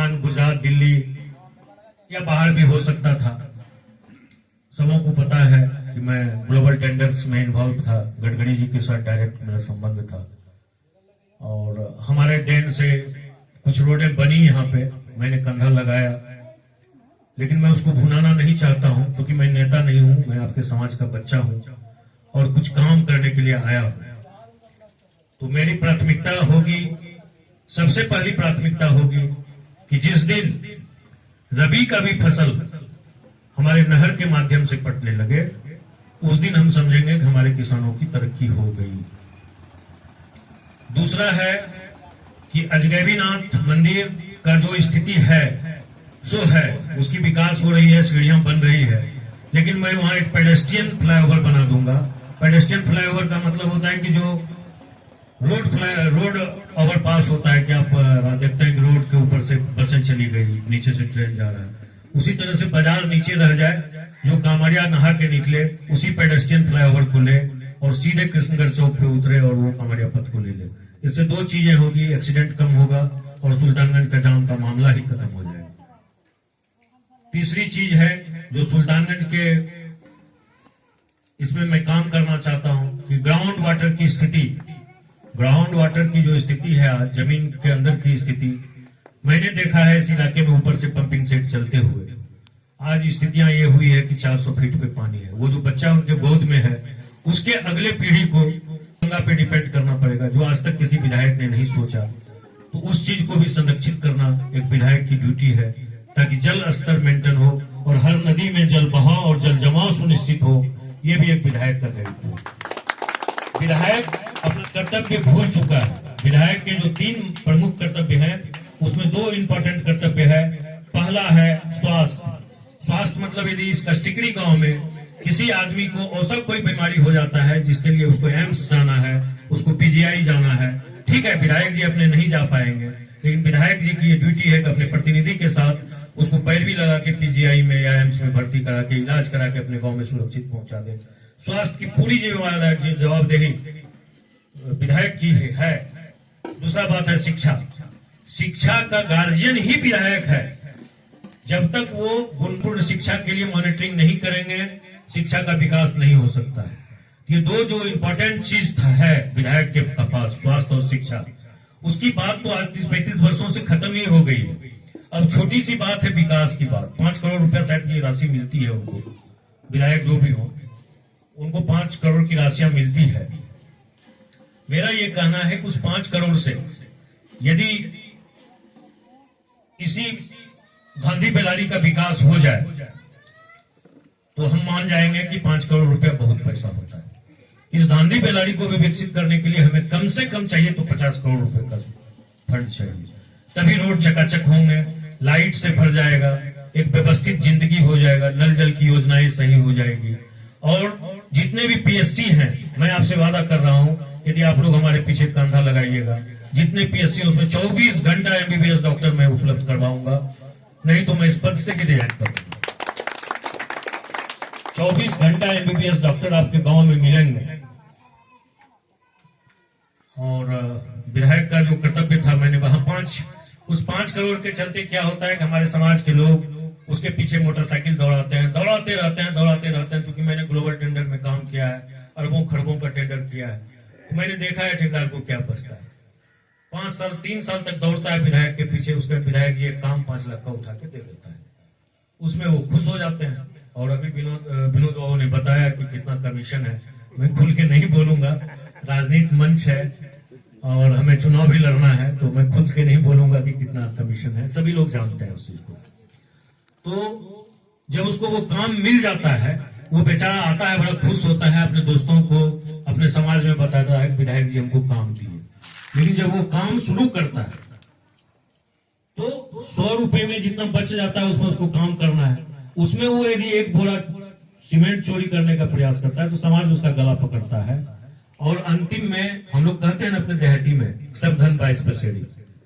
राजस्थान, गुजरात, दिल्ली या बाहर भी हो सकता था। सबों को पता है कि मैं ग्लोबल टेंडर्स में इन्वॉल्व था, गडकरी जी के साथ डायरेक्ट मेरा संबंध था और हमारे देन से कुछ रोडें बनी यहाँ पे, मैंने कंधा लगाया, लेकिन मैं उसको भुनाना नहीं चाहता हूं क्योंकि मैं नेता नहीं हूं, मैं आपके समाज का बच्चा हूं और कुछ काम करने के लिए आया हूं। तो मेरी प्राथमिकता होगी, सबसे पहली प्राथमिकता होगी कि जिस दिन रबी का भी फसल हमारे नहर के माध्यम से पटने लगे, उस दिन हम समझेंगे कि हमारे किसानों की तरक्की हो गई। दूसरा है कि अजगैबीनाथ मंदिर का जो स्थिति है सो है, उसकी विकास हो रही है, सीढ़ियां बन रही है, लेकिन मैं वहां एक पेडेस्ट्रियन फ्लाईओवर बना दूंगा। पेडेस्ट्रियन फ्लाईओवर का मतलब होता है कि जो रोड ओवरपास होता है कि आप देखते हैं कि रोड के ऊपर से बसें चली गई, नीचे से ट्रेन जा रहा है, उसी तरह से बाजार नीचे रह जाए, जो कांवड़िया नहा के निकले उसी पेडेस्ट्रियन फ्लाईओवर को ले और सीधे कृष्णगढ़ चौक पे उतरे और वो कांवड़िया पथ को ले ले। इससे दो चीजें होगी, एक्सीडेंट कम होगा और सुल्तानगंज का जाम का मामला ही खत्म हो जाएगा। तीसरी चीज है जो सुल्तानगंज के इसमें मैं काम करना चाहता हूं कि ग्राउंड वाटर की स्थिति, ग्राउंड वाटर की जो स्थिति है आज जमीन के अंदर की स्थिति, मैंने देखा है इस इलाके में ऊपर से पंपिंग सेट चलते हुए, आज स्थितियां ये हुई है कि 400 फीट पे पानी है। वो जो बच्चा उनके गोद में है उसके अगले पीढ़ी को गंगा पे डिपेंड करना पड़ेगा, जो आज तक किसी विधायक ने नहीं सोचा। तो उस चीज को भी संरक्षित करना एक विधायक की ड्यूटी है, ताकि जल स्तर मेंटेन हो और हर नदी में जल बहाव और जल जमाव सुनिश्चित हो। ये भी एक विधायक का दायित्व है। विधायक अपना कर्तव्य भूल चुका है। विधायक के जो 3 प्रमुख कर्तव्य हैं उसमें 2 इंपॉर्टेंट कर्तव्य है। पहला है स्वास्थ्य। स्वास्थ्य मतलब यदि इस कष्टिकड़ी गांव में किसी आदमी को ऐसा कोई बीमारी हो जाता है जिसके लिए उसको एम्स जाना है, उसको पीजीआई जाना है, ठीक है विधायक जी अपने नहीं जा पाएंगे, लेकिन विधायक जी की ये ड्यूटी है कि अपने प्रतिनिधि के साथ उसको पैरवी लगा के पीजीआई में या एम्स में भर्ती करा के इलाज करा के अपने गांव में सुरक्षित पहुंचा दे। स्वास्थ्य की पूरी जवाबदेही विधायक की है। दूसरा बात है शिक्षा। शिक्षा का गार्जियन ही विधायक है। जब तक वो गुणपूर्ण शिक्षा के लिए मॉनिटरिंग नहीं करेंगे, शिक्षा का विकास नहीं हो सकता है। ये 2 जो इंपॉर्टेंट चीज है विधायक के पास, स्वास्थ्य और शिक्षा, उसकी बात तो आज 30-35 वर्षों से खत्म ही हो गई है। अब छोटी सी बात है विकास की बात। 5 करोड़ रुपया शायद ये राशि मिलती है उनको, विधायक जो भी हो उनको 5 करोड़ की राशियां मिलती है। मेरा ये कहना है कि उस 5 करोड़ से यदि इसी गांधी बेलारी का विकास हो जाए तो हम मान जाएंगे कि 5 करोड़ रुपया बहुत पैसा होता है। इस गांधी बेलारी को भी विकसित करने के लिए हमें कम से कम चाहिए तो 50 करोड़ रुपए का फंड चाहिए, तभी रोड चकाचक होंगे, लाइट से भर जाएगा, एक व्यवस्थित जिंदगी हो जाएगा, नल जल की योजनाएं सही हो जाएगी। और जितने भी पीएससी हैं, मैं आपसे वादा कर रहा हूं, यदि आप लोग हमारे पीछे कंधा लगाइएगा, जितने पीएससी उसमें 24 घंटा एमबीबीएस डॉक्टर मैं उपलब्ध करवाऊंगा, नहीं तो मैं इस पद से रिजाइन कर दूंगा। 24 घंटा एमबीबीएस डॉक्टर आपके गांव में मिलेंगे। और विधायक का जो कर्तव्य था, मैंने वहां उस 5 करोड़ के चलते क्या होता है कि हमारे समाज के लोग उसके पीछे मोटरसाइकिल दौड़ाते हैं, दौड़ाते रहते हैं। क्योंकि मैंने ग्लोबल टेंडर में काम किया है, अरबों खरबों का टेंडर किया है, तो मैंने देखा है ठेकेदार को क्या बचता है। 5 साल 3 साल तक दौड़ता है विधायक के पीछे, उसका विधायक ये काम 5 लाख का उठा के दे देता है, उसमें वो खुश हो जाते हैं। और अभी विनोद बाबू ने बताया कि कितना कमीशन है, मैं खुल के नहीं बोलूंगा, राजनीति मंच है और हमें चुनाव भी लड़ना है, तो मैं खुद के नहीं बोलूंगा कि कितना कमीशन है, सभी लोग जानते हैं उस चीज को। तो जब उसको वो काम मिल जाता है, वो बेचारा आता है, बड़ा खुश होता है, अपने दोस्तों को, अपने समाज में बताता है विधायक जी हमको काम दिए। लेकिन जब वो काम शुरू करता है तो 100 रुपए में जितना बच जाता है उसमें उसको काम करना है, उसमें वो यदि 1 बोरा सीमेंट चोरी करने का प्रयास करता है तो समाज उसका गला पकड़ता है। और अंतिम में हम लोग कहते हैं ना अपने देहाती में, सब धन 22 पैसेड़ी,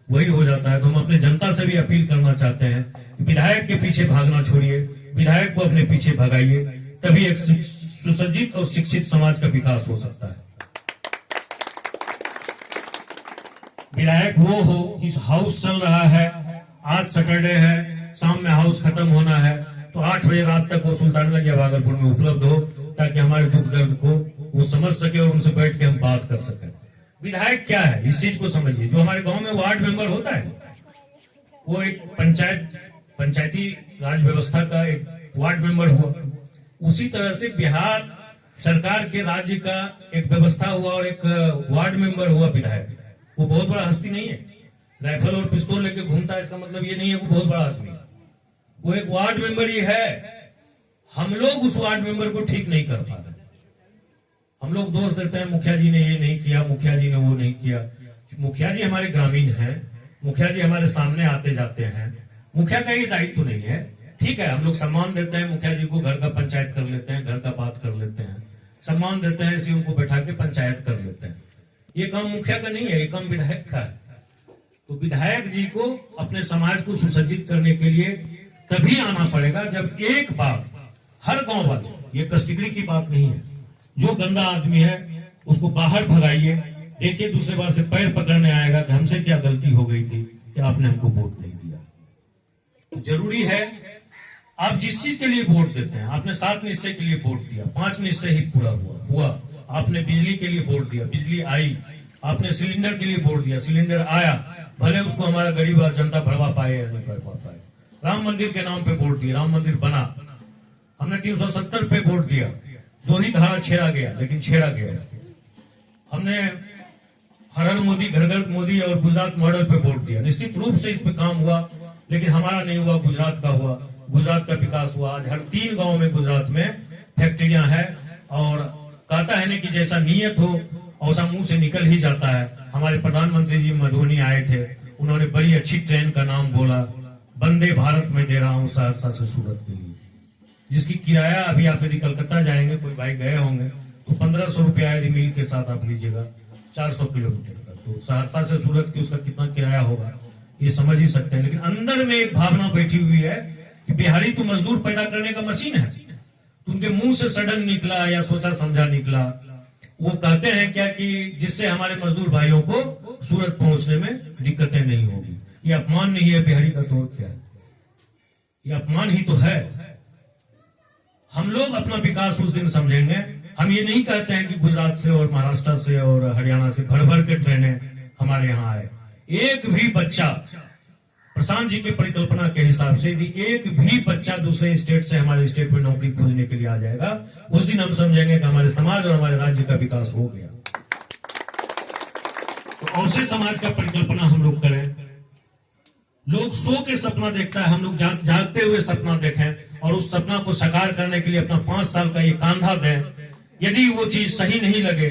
वही हो जाता है। तो हम अपने जनता से भी अपील करना चाहते हैं कि विधायक के पीछे भागना छोड़िए, विधायक को अपने पीछे भगाइए, तभी एक सुसज्जित और शिक्षित समाज का विकास हो सकता है। विधायक वो हो, इस हाउस चल रहा है आज सैटरडे है, शाम में हाउस खत्म होना है, तो 8 बजे रात तक वो सुल्तानगंज या भागलपुर में उपलब्ध हो, ताकि हमारे दुख दर्द को वो समझ सके और उनसे बैठ के हम बात कर सकें। विधायक क्या है, इस चीज को समझिए। जो हमारे गांव में वार्ड मेंबर होता है, वो एक पंचायती राज व्यवस्था का एक वार्ड मेंबर हुआ। उसी तरह से बिहार सरकार के राज्य का एक व्यवस्था हुआ और एक वार्ड मेंबर हुआ विधायक। वो बहुत बड़ा हस्ती नहीं है, राइफल और पिस्तौल लेके घूमता है, इसका मतलब ये नहीं है वो बहुत बड़ा आदमी है। वो एक वार्ड मेंबर ही है। हम लोग उस वार्ड मेंबर को ठीक नहीं कर पा रहे। हम लोग दोष देते हैं, मुखिया जी ने ये नहीं किया, मुखिया जी ने वो नहीं किया। मुखिया जी हमारे ग्रामीण हैं, मुखिया जी हमारे सामने आते जाते हैं। मुखिया का ये दायित्व नहीं है। ठीक है, हम लोग सम्मान देते हैं मुखिया जी को, घर का पंचायत कर लेते हैं, घर का बात कर लेते हैं, सम्मान देते हैं, इसलिए उनको बैठा के पंचायत कर लेते हैं। ये काम मुखिया का नहीं है, ये काम विधायक का है। तो विधायक जी को अपने समाज को सुसज्जित करने के लिए तभी आना पड़ेगा जब एक बार हर गांव वाले, ये कस्टिकड़ी की बात नहीं है, जो गंदा आदमी है उसको बाहर भगाइए। देखिए दूसरे बार से पैर पकड़ने आएगा कि हमसे क्या गलती हो गई थी कि आपने हमको वोट नहीं दिया। तो जरूरी है, आप जिस चीज के लिए वोट देते हैं, आपने 7 निश्चय के लिए वोट दिया, 5 निश्चय ही पूरा हुआ। आपने बिजली के लिए वोट दिया, बिजली आई। आपने सिलेंडर के लिए वोट दिया, सिलेंडर आया, भले उसको हमारा गरीब जनता भरवा पाए या नहीं भरवा पाए। राम मंदिर के नाम पे वोट दिया, राम मंदिर बना। हमने 370 पे वोट दिया, 2 ही धारा छेड़ा गया, लेकिन छेड़ा गया। हमने हर हर मोदी, घर घर मोदी और गुजरात मॉडल पे वोट दिया। निश्चित रूप से इस पे काम हुआ, लेकिन हमारा नहीं हुआ, गुजरात का हुआ, गुजरात का विकास हुआ। आज हर 3 गांव में गुजरात में फैक्ट्रियां हैं, और कहता है ना कि जैसा नीयत हो वैसा मुंह से निकल ही जाता है। हमारे प्रधानमंत्री जी मधुबनी आए थे, उन्होंने बड़ी अच्छी ट्रेन का नाम बोला, वंदे भारत में दे रहा हूं सहरसा से सूरत के लिए, जिसकी किराया अभी आप यदि कलकत्ता जाएंगे, कोई भाई गए होंगे, तो 1500 रुपया यदि मील के साथ आप लीजिएगा, 400 किलोमीटर का। तो सहरसा से सूरत की उसका कितना किराया होगा ये समझ ही सकते हैं। लेकिन अंदर में एक भावना बैठी हुई है कि बिहारी तो मजदूर पैदा करने का मशीन है। तो उनके मुंह से सडन निकला या सोचा समझा निकला। वो कहते हैं क्या कि जिससे हमारे मजदूर भाइयों को सूरत पहुंचने में दिक्कतें नहीं होगी। ये अपमान नहीं है बिहारी का, तो क्या है? ये अपमान ही तो है। हम लोग अपना विकास उस दिन समझेंगे। हम ये नहीं कहते हैं कि गुजरात से और महाराष्ट्र से और हरियाणा से भर भर के ट्रेनें हमारे यहाँ आए। एक भी बच्चा, प्रशांत जी की परिकल्पना के हिसाब से यदि एक भी बच्चा दूसरे स्टेट से हमारे स्टेट में नौकरी खोजने के लिए आ जाएगा, उस दिन हम समझेंगे कि हमारे समाज और हमारे राज्य का विकास हो गया। तो ऐसे समाज का परिकल्पना हम लोग करें। लोग सो के सपना देखता है, हम लोग जागते हुए सपना देखें, और उस सपना को साकार करने के लिए अपना 5 साल का ये कांधा दें। यदि वो चीज सही नहीं लगे,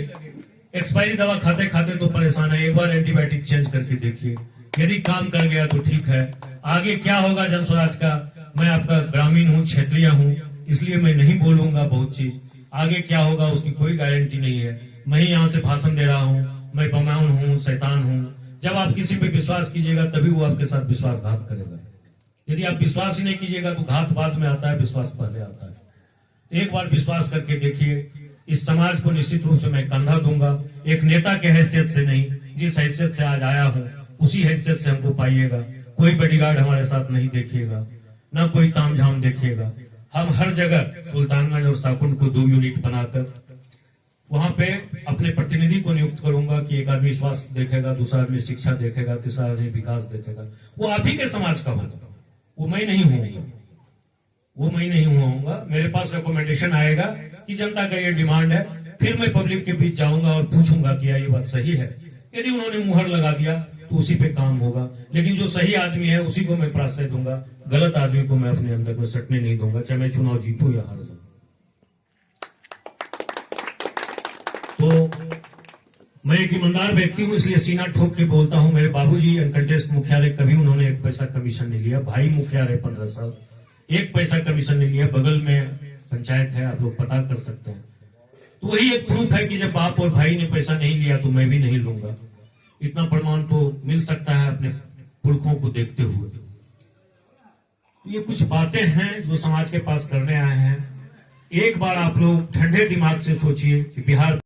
एक्सपायरी दवा खाते खाते तो परेशान है, एक बार एंटीबायोटिक चेंज करके देखिए, यदि काम कर गया तो ठीक है। आगे क्या होगा जन स्वराज का, मैं आपका ग्रामीण हूं, क्षेत्रीय हूं, इसलिए मैं नहीं बोलूंगा बहुत चीज। आगे क्या होगा उसकी कोई गारंटी नहीं है। मैं ही यहाँ से भाषण दे रहा हूं, मैं बमाउन हूं, शैतान हूं। जब आप किसी पे विश्वास कीजिएगा तभी वो आपके साथ विश्वासघात करेगा। यदि आप विश्वास ही नहीं कीजिएगा तो घात बाद में आता है, विश्वास पहले आता है। एक बार विश्वास करके देखिए। इस समाज को निश्चित रूप से मैं कंधा दूंगा, एक नेता के हैसियत से नहीं, जिस हैसियत से आज आया हूं उसी हैसियत से हमको पाइएगा। कोई बॉडीगार्ड हमारे साथ नहीं देखिएगा, ना कोई तामझाम देखिएगा। हम हर जगह सुल्तानगंज और साकुंड को 2 यूनिट बनाकर वहां पे अपने प्रतिनिधि को नियुक्त करूंगा कि एक आदमी स्वास्थ्य देखेगा, दूसरा आदमी शिक्षा देखेगा, तीसरा आदमी विकास देखेगा। वो आप ही के समाज का होगा, वो मैं नहीं हूँ, वो मैं नहीं होऊंगा। मेरे पास रिकमेंडेशन आएगा कि जनता का ये डिमांड है, फिर मैं पब्लिक के बीच जाऊंगा और पूछूंगा कि ये बात सही है। यदि उन्होंने मुहर लगा दिया तो उसी पे काम होगा। लेकिन जो सही आदमी है उसी को मैं प्राश्रय दूंगा, गलत आदमी को मैं अपने अंदर में सटने नहीं दूंगा, चाहे मैं चुनाव जीतूं या हार जाऊं। तो मैं एक ईमानदार व्यक्ति हूं, इसलिए सीना ठोक के बोलता हूं। मेरे बाबूजी अनकंटेस्ट मुखिया रहे, कभी उन्होंने 1 पैसा कमीशन नहीं लिया। भाई मुखिया रहे 15 साल, 1 पैसा कमीशन नहीं लिया। बगल में पंचायत है, आप लोग पता कर सकते हैं। तो वही एक प्रूफ है कि जब बाप और भाई ने पैसा नहीं लिया तो मैं भी नहीं लूंगा। इतना प्रमाण तो मिल सकता है अपने पुरखों को देखते हुए। ये कुछ बातें हैं जो समाज के पास करने आए हैं। एक बार आप लोग ठंडे दिमाग से सोचिए कि बिहार